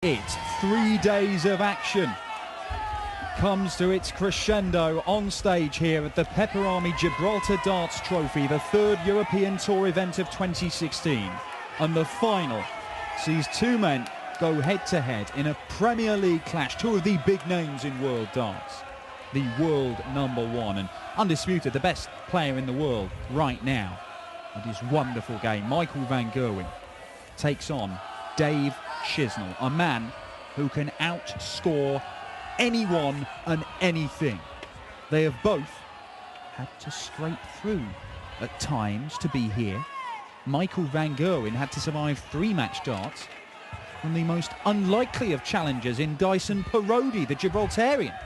It's 3 days of action. Comes to its crescendo on stage here at the Pepper Army Gibraltar Darts Trophy, the third European Tour event of 2016. And the final sees two men go head-to-head in a Premier League clash, two of the big names in world darts. The world #1 and undisputed the best player in the world right now at his wonderful game, Michael van Gerwen, takes on Dave Chisnall, a man who can outscore anyone and anything. They have both had to scrape through at times to be here. Michael van Gerwen had to survive 3 match darts from the most unlikely of challengers in Dyson Parodi, the Gibraltarian.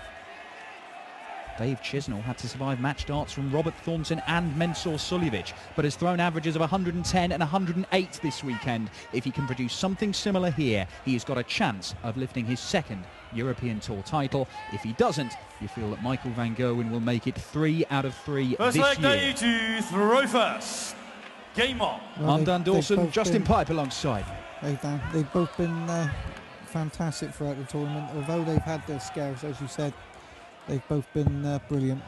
Dave Chisnall had to survive match darts from Robert Thornton and Mensur Suljovic, but has thrown averages of 110 and 108 this weekend. If he can produce something similar here, he has got a chance of lifting his second European Tour title. If he doesn't, you feel that Michael van Gerwen will make it 3 out of 3 first this leg year. day to throw first. Game on. Well, I'm Dan Dawson, Justin Pipe alongside. Hey Dan, they've both been fantastic throughout the tournament. Although they've had their scares, as you said, they've both been brilliant.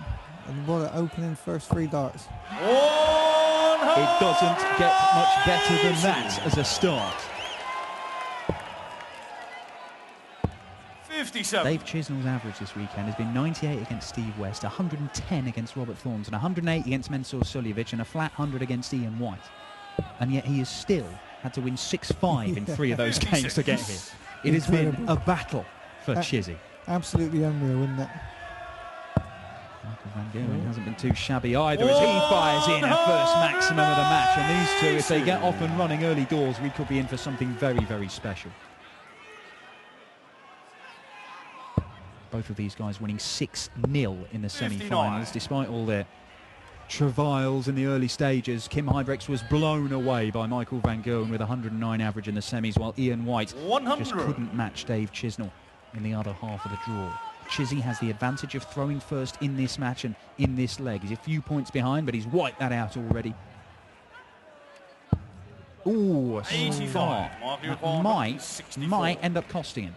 And what an opening first 3 darts. It doesn't get much better than that as a start. 57. Dave Chisnall's average this weekend has been 98 against Steve West, 110 against Robert Thornton, 108 against Mensur Suljovic, and a flat 100 against Ian White. And yet he has still had to win 6-5 in 3 of those games to get here. It has been a battle for Chizzy. Absolutely unreal, isn't it? Michael van Gerwen hasn't been too shabby either as he fires in a first maximum of the match. And these two, if they get off and running early doors, we could be in for something very, very special. Both of these guys winning 6-0 in the semi-finals, despite all their travails in the early stages. Kim Huybrechts was blown away by Michael van Gerwen with 109 average in the semis, while Ian White just couldn't match Dave Chisnall in the other half of the draw. Chizzy has the advantage of throwing first in this match and in this leg. He's a few points behind, but he's wiped that out already. Ooh, a 85. That might end up costing him.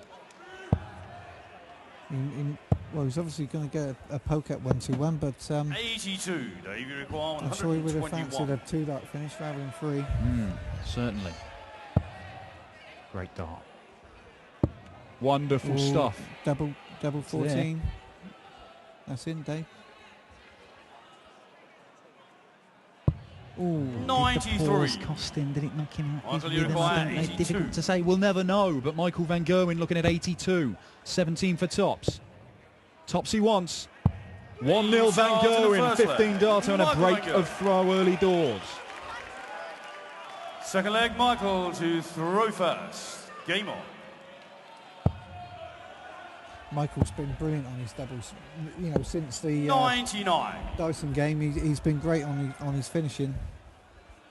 Well, he's obviously going to get a poke at 1-2-1, but 82. David require I'm sure he would have fancied a 2-dart finish rather than 3. Certainly. Great dart. Wonderful stuff. Double 14. That's in, Dave. Ooh, 93. Did the pause Cost him? Did it knock him out? Michael, you require 82. Difficult to say. We'll never know. But Michael van Gerwen looking at 82. 17 for tops. Tops he wants. 1-0 van Gerwen. 15 darter and a break of throw early doors. Second leg, Michael to throw first. Game on. Michael's been brilliant on his doubles. You know, since the 99. Dyson game, he's been great on his finishing.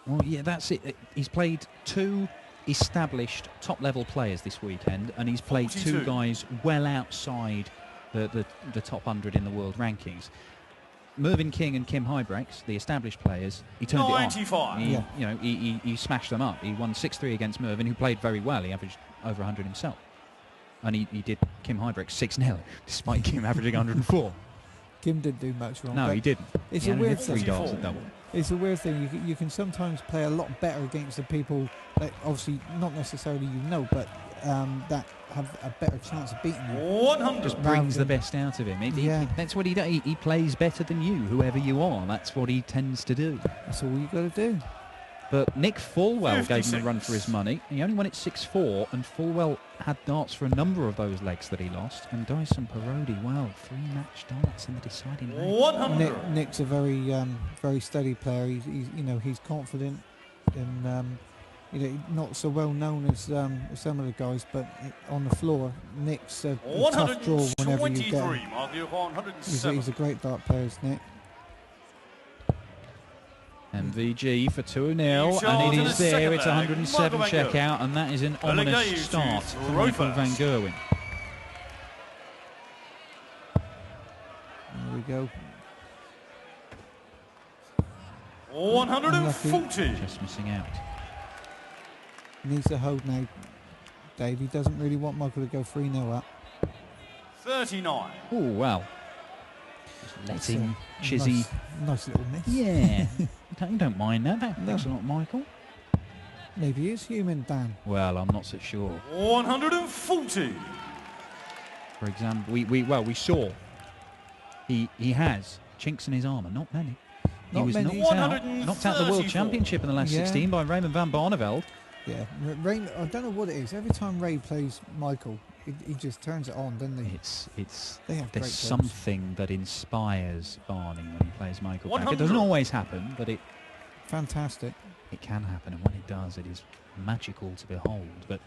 Well, yeah, that's it. He's played 2 established top-level players this weekend, and he's played 42. 2 guys well outside the top 100 in the world rankings. Mervyn King and Kim Huybrechts, the established players, he turned 95. it on. You know, he smashed them up. He won 6-3 against Mervyn, who played very well. He averaged over 100 himself. And he did Kim Huybrechts 6-0, despite Kim averaging 104. Kim didn't do much wrong. No, he didn't. It's he a only weird had 3 thing. darts at double. It's a weird thing. You can sometimes play a lot better against the people that obviously not necessarily but that have a better chance of beating you. 100. Just brings the best out of him. That's what he does. He plays better than you, whoever you are. That's what he tends to do. That's all you got to do. But Nick Fulwell 56. gave him a run for his money. He only won it 6-4, and Fulwell had darts for a number of those legs that he lost. And Dyson Parodi, well, 3 match darts in the deciding leg. 100. Nick's a very steady player. He's confident and not so well known as some of the guys, but on the floor, Nick's a tough draw whenever you get him. He's a great dart player, Nick. MVG for 2-0, and it is there. It's 107 checkout, and that is an ominous start for Michael van Gerwen. There we go. 140. Just missing out. Needs a hold now. Dave. He doesn't really want Michael to go 3-0 up. 39. Oh, well. Just letting Chizzy... Nice little miss. Yeah. you don't mind that. Thanks a lot, Michael. Maybe he is human, Dan. Well, I'm not so sure. 140. For example, we saw he has chinks in his armour. Not many. He was knocked out the World Championship in the last 16 by Raymond van Barneveld. Yeah, Ray, I don't know what it is. Every time Ray plays Michael, he just turns it on, doesn't he? There's something that inspires Barney when he plays Michael back. It doesn't always happen, but fantastic. It can happen, and when it does, it is magical to behold. But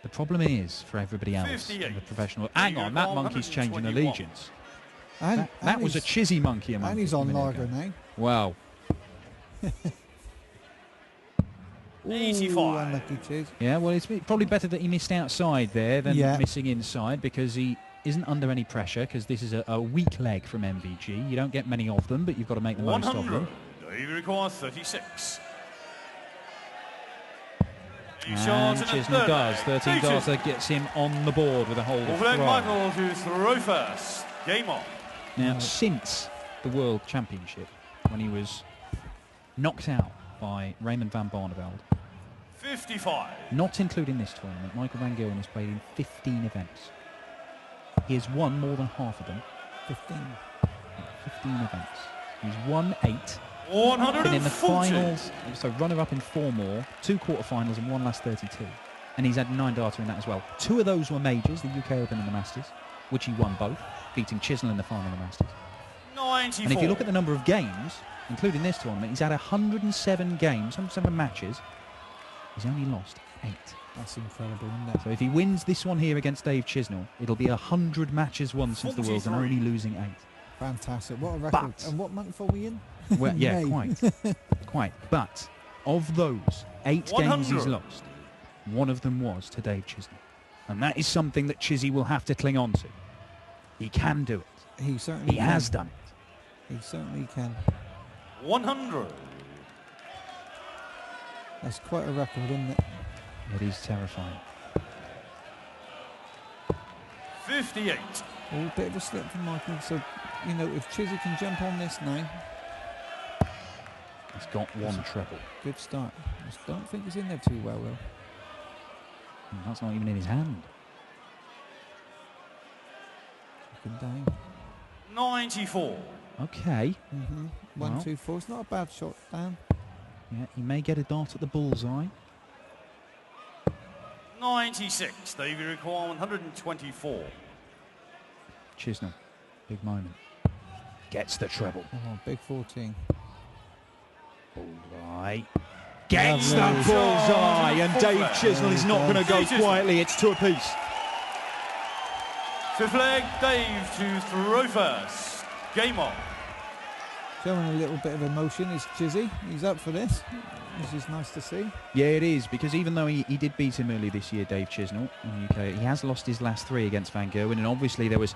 the problem is, for everybody else in the professional... Hang on, that monkey's changing allegiance. That was a Chizzy monkey a month. And he's on lager now. Wow. 85. Unlucky Chiz. Yeah, well, it's probably better that he missed outside there than missing inside, because he isn't under any pressure, because this is a weak leg from MVG. You don't get many of them, but you've got to make the most of them. He requires 36. And Chisnall does. 13 darts that gets him on the board with a hold of throw. Michael to throw first. Game on. Now, since the World Championship, when he was knocked out by Raymond van Barneveld, 55. Not including this tournament, Michael van Gerwen has played in 15 events. He has won more than half of them. 15 events. He's won 8. 140. Been in the finals, so runner-up in 4 more, 2 quarter-finals and 1 last 32. And he's had 9 data in that as well. 2 of those were majors, the UK Open and the Masters, which he won both, beating Chisnall in the final of the Masters. 94. And if you look at the number of games, including this tournament, he's had 107 games, 107 matches. He's only lost 8. That's incredible, isn't it? So if he wins this one here against Dave Chisnall, it'll be 100 matches won since the Worlds and only losing 8. Fantastic. What a record. And what month are we in? Well, yeah, quite. But of those 8 games he's lost, one of them was to Dave Chisnall. And that is something that Chizzy will have to cling on to. He can do it. He certainly can. Has done it. He certainly can. 100. That's quite a record, isn't it? It is terrifying. 58. Oh, a bit of a slip from Michael. So, you know, if Chizzy can jump on this now... He's got 1 treble. Good start. I don't think he's in there too well, though. That's not even in his hand. Looking down. 94. Okay. 1, 2, 4. It's not a bad shot, Dan. Yeah, he may get a dart at the bullseye. 96. David require 124. Chisnall, big moment. Gets the treble. Oh, big 14. Bullseye. Gets the bullseye, and Dave Chisnall is not going to go quietly. It's 2 apiece. 5th leg, Dave to throw first. Game on. Showing a little bit of emotion is Chizzy. He's up for this, which is nice to see. Yeah, it is, because even though he did beat him early this year, Dave Chisnall, in the UK, he has lost his last 3 against Van Gerwen, and obviously there was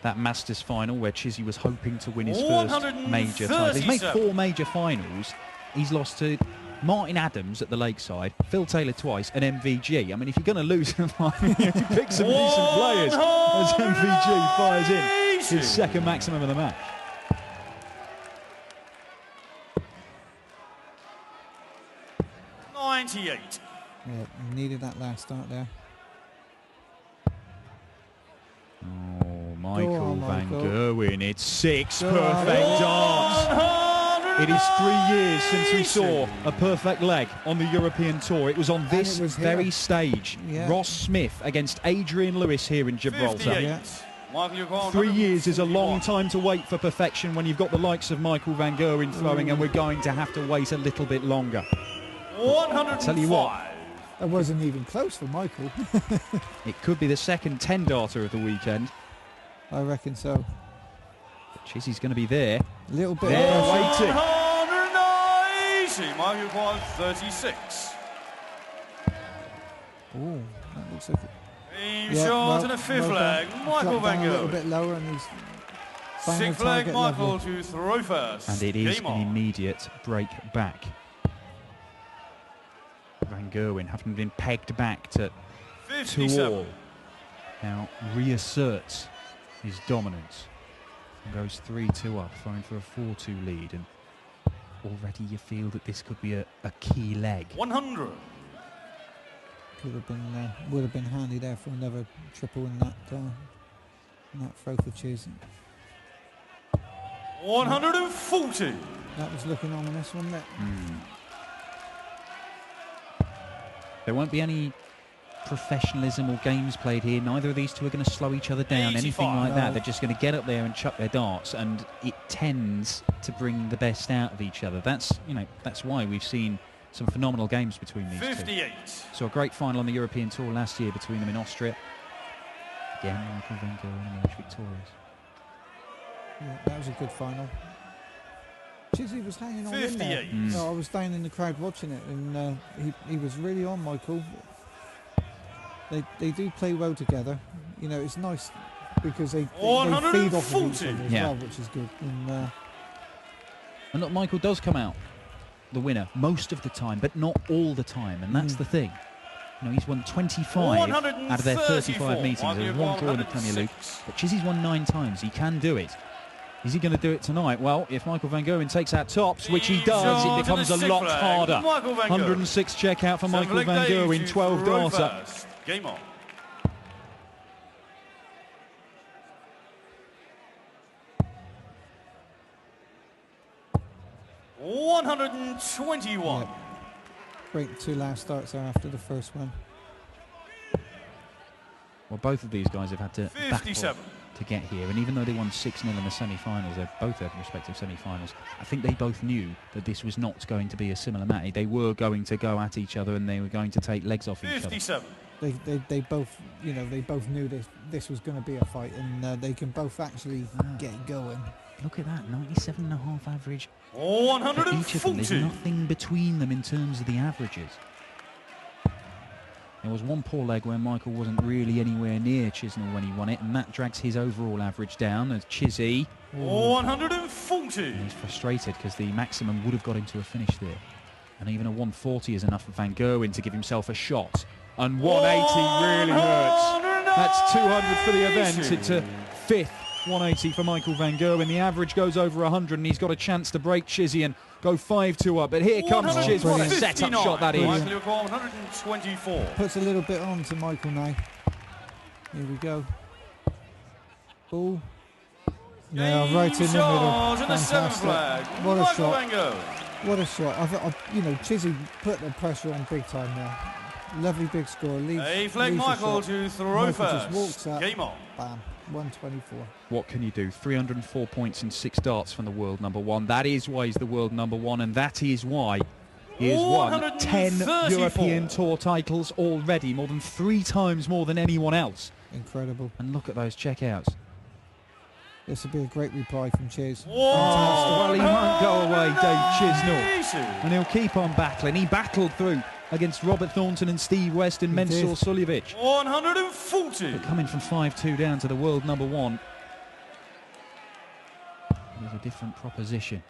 that Masters final where Chizzy was hoping to win his first major title. He's made 4 major finals. He's lost to Martin Adams at the Lakeside, Phil Taylor twice, and MVG. I mean, if you're going to lose, you pick some decent players as MVG fires in his 2nd maximum of the match. Yeah, needed that last start there. Oh, Michael van Gerwen, it's 6 perfect darts. It is 3 years since we saw a perfect leg on the European Tour. It was on this very stage. Ross Smith against Adrian Lewis here in Gibraltar. 3 years is a long time to wait for perfection when you've got the likes of Michael van Gerwen throwing, and we're going to have to wait a little bit longer. 105. Tell you what, that wasn't even close for Michael. It could be the second 10-darter of the weekend. I reckon so. But Chizzy's going to be there. A little bit there of waiting. 190. Michael requires 36. Oh, that looks like it. Shot in the 5th leg. Michael van Gerwen. A little bit lower, and he's 6th leg. Michael to throw first. And it is an immediate break back. Van Gerwen having been pegged back to 2-all. Now reasserts his dominance and goes 3-2 up, throwing for a 4-2 lead. And already you feel that this could be a key leg. 100. Could have been, would have been handy there for another triple in that throw for Chiz. 140. That was looking ominous, wasn't it? There won't be any professionalism or games played here. Neither of these two are going to slow each other down, 85. anything like that. No. They're just going to get up there and chuck their darts, and it tends to bring the best out of each other. That's, you know, that's why we've seen some phenomenal games between these 58. two. So a great final on the European Tour last year between them in Austria. Again, Michael van Gerwen emerged victorious. Yeah, that was a good final. Chizzy was hanging on in there. 58. No, I was down in the crowd watching it, and he was really on, Michael. They do play well together. You know, it's nice because they feed off of each other as well, which is good. And look, Michael does come out the winner most of the time, but not all the time, and that's the thing. You know, he's won 25 out of their 35 meetings. There's one draw in the Premier League, but Chizzy's won 9 times. He can do it. Is he going to do it tonight? Well, if Michael van Gerwen takes out tops, which he does, it becomes a lot harder. 106 check out for Michael van Gerwen, 12 darts up. Game on. $121. yeah. Great 2 last starts there after the first one. Well, both of these guys have had to 57. battle to get here, and even though they won 6-0 in the semi-finals, they're both their respective semi-finals, I think they both knew that this was not going to be a similar match. They were going to go at each other, and they were going to take legs off each other. 57. They both, you know, they both knew this was going to be a fight, and they can both actually get going. Look at that, 97.5 average. 140. Each of them. There's nothing between them in terms of the averages. There was one poor leg where Michael wasn't really anywhere near Chisnall when he won it, and that drags his overall average down as Chizzy. 140. And he's frustrated because the maximum would have got him to a finish there. And even a 140 is enough for van Gerwen to give himself a shot. And 180 really hurts. That's 200 for the event. It's a 5th 180 for Michael van Gerwen. The average goes over 100, and he's got a chance to break Chizzy and go 5-2 up. But here comes Chiz. What a set-up shot that is. 124. Puts a little bit on to Michael now. Here we go. Ball. Yeah, right in the middle. Fantastic. What a shot. What a shot. You know, Chizzy put the pressure on big time there. Lovely big score. A flag Michael to throw first. Just walks up. Game on. Bam. 124. What can you do? 304 points in 6 darts from the world number 1. That is why he's the world number 1, and that is why he has won 10 European Tour titles already, more than 3 times more than anyone else. Incredible. And look at those checkouts. This would be a great reply from Chiz. Well, he won't go away, Dave Chisnall, and he'll keep on battling. He battled through against Robert Thornton and Steve West and Mensur Suljovic. 140. But coming from 5-2 down to the world number 1, it was a different proposition.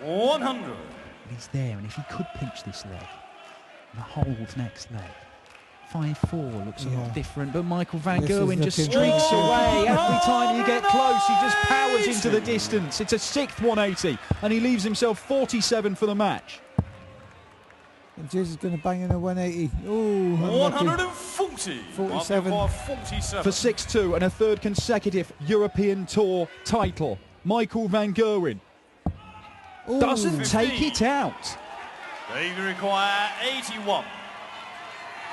100. But he's there, and if he could pinch this leg, the whole next leg, 5-4 looks a lot different, but Michael van Gerwen just streaks away. Every time you get close, he just powers into the distance. It's a 6th 180, and he leaves himself 47 for the match. And Chiz is going to bang in a 180. Ooh, 140. 47. For 6-2 and a 3rd consecutive European Tour title. Michael van Gerwen doesn't take it out. They require 81.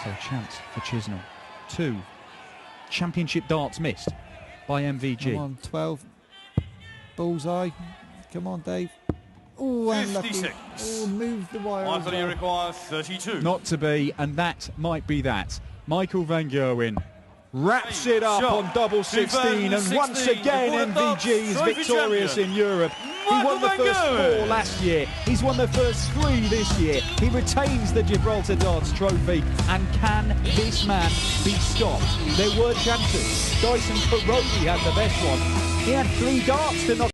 So a chance for Chisnall. 2 championship darts missed by MVG. Come on, 12. Bullseye. Come on, Dave. Oh, unlucky. 56. Oh, move the wire. Michael, you require 32. Not to be, and that might be that. Michael van Gerwen wraps it up on double 16, and once again MVG is victorious in Europe. He won the first 4 last year. He's won the first 3 this year. He retains the Gibraltar Darts Trophy. And can this man be stopped? There were chances. Dyson Parodi had the best one. He had 3 darts to knock